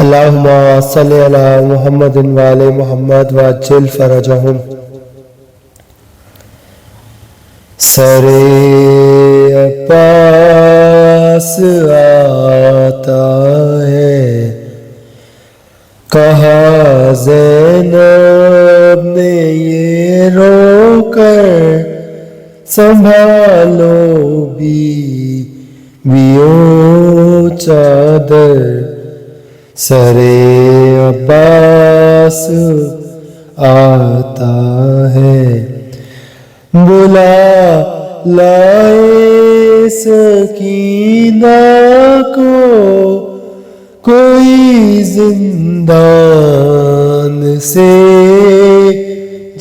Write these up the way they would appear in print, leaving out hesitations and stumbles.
اللہم صلی علی محمد وآل محمد وعجل فرجہم۔ سر عباس آتا ہے، کہا زینب نے یہ رو کر، سنبھالو بیویوں چادر۔ سر عباس آتا ہے، بلا لائے سکینہ کو، کوئی زندان سے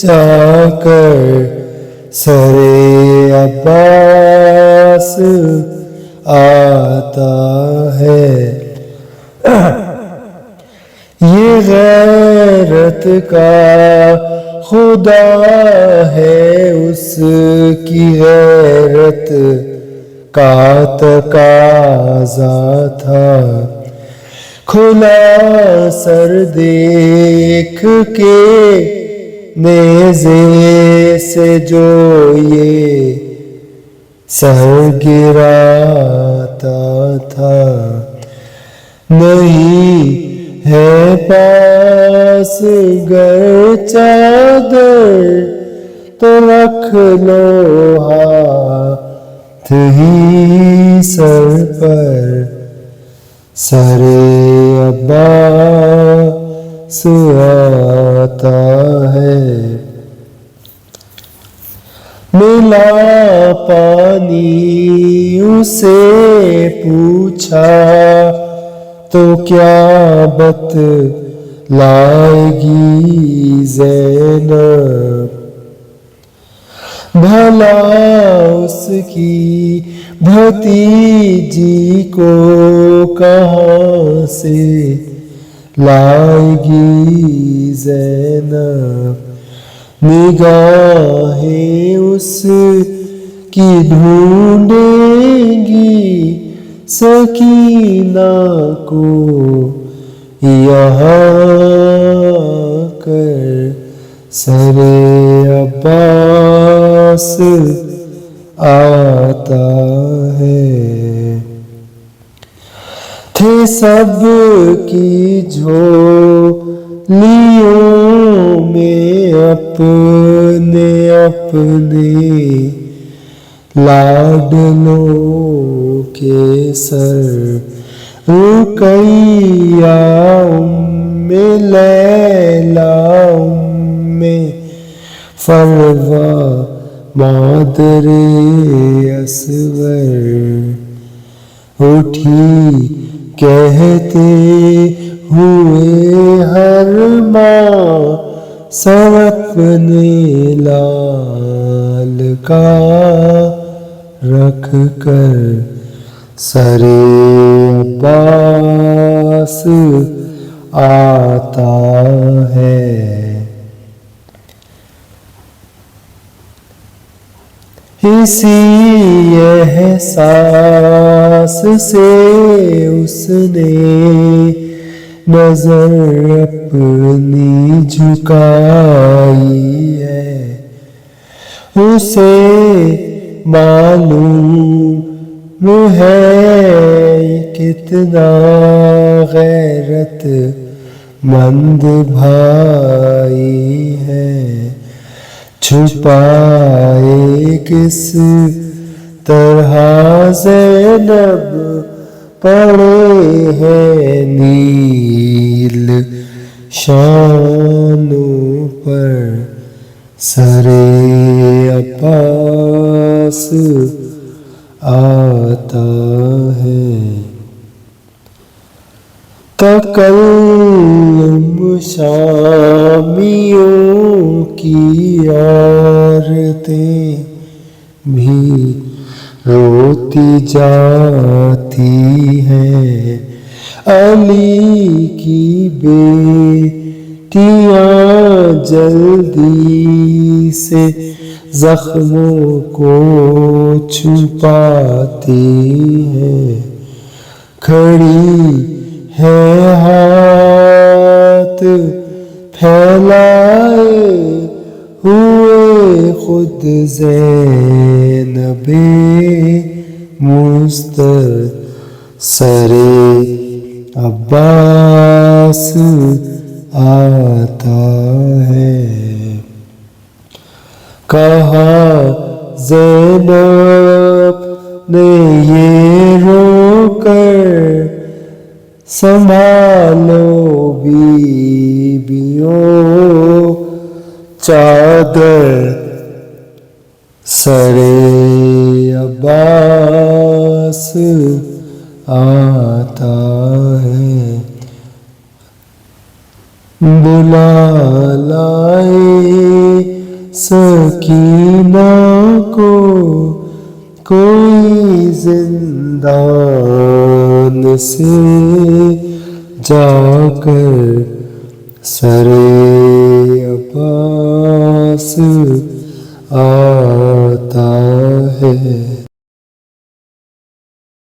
جا کر۔ سر عباس آتا ہے، یہ غیرت کا خدا ہے، اس کی غیرت کا تقاضا تھا۔ کھلا سر دیکھ کے نیزے سے جو یہ سر گراتا تھا، نہیں ہے پاس گر چادر تو رکھ لو ہاتھ ہی سر پر۔ سر عباس آتا ہے، ملا پانی اسے پوچھا تو کیا بتلائے گی زینب، بھلا اس کی بھتیجی کو کہاں سے لائے گی زینب، نگاہیں اس کی ڈھونڈیں گی سکینہ کو یہاں کر۔ سر عباس آتا ہے، تھے سب کی جھولیوں میں اپنے اپنے لاڈلوں کے سر۔ رقیہ ام لیلی ام فروہ مادر اصغر، اٹھی کہتے ہوئے ہر ماں سر اپنے لال کا رکھ کر۔ سر عباس آتا ہے، اسی احساس سے اس نے نظر اپنی جھکائی ہے، اسے معلوم ہے کتنا غیرت مند بھائی ہے، چھپائے کس طرح زینب پڑے ہیں نیل شانوں پر۔ سر عباس آتا ہے، تکلم شامیوں کی عورتیں بھی روتی جاتی ہیں، علی کی بیٹیاں جلدی سے زخموں کو چھپاتی ہیں، کھڑی ہے ہاتھ پھیلائے ہوئے خود زینب مختصر عباس آتا ہے۔ کہا زینب نے یہ رو کر سنبھالو بیویوں چادر سر عباس آتا ہے۔ بلا لائے سکینہ کو کوئی زندان سے جا کر سر عباس آتا ہے۔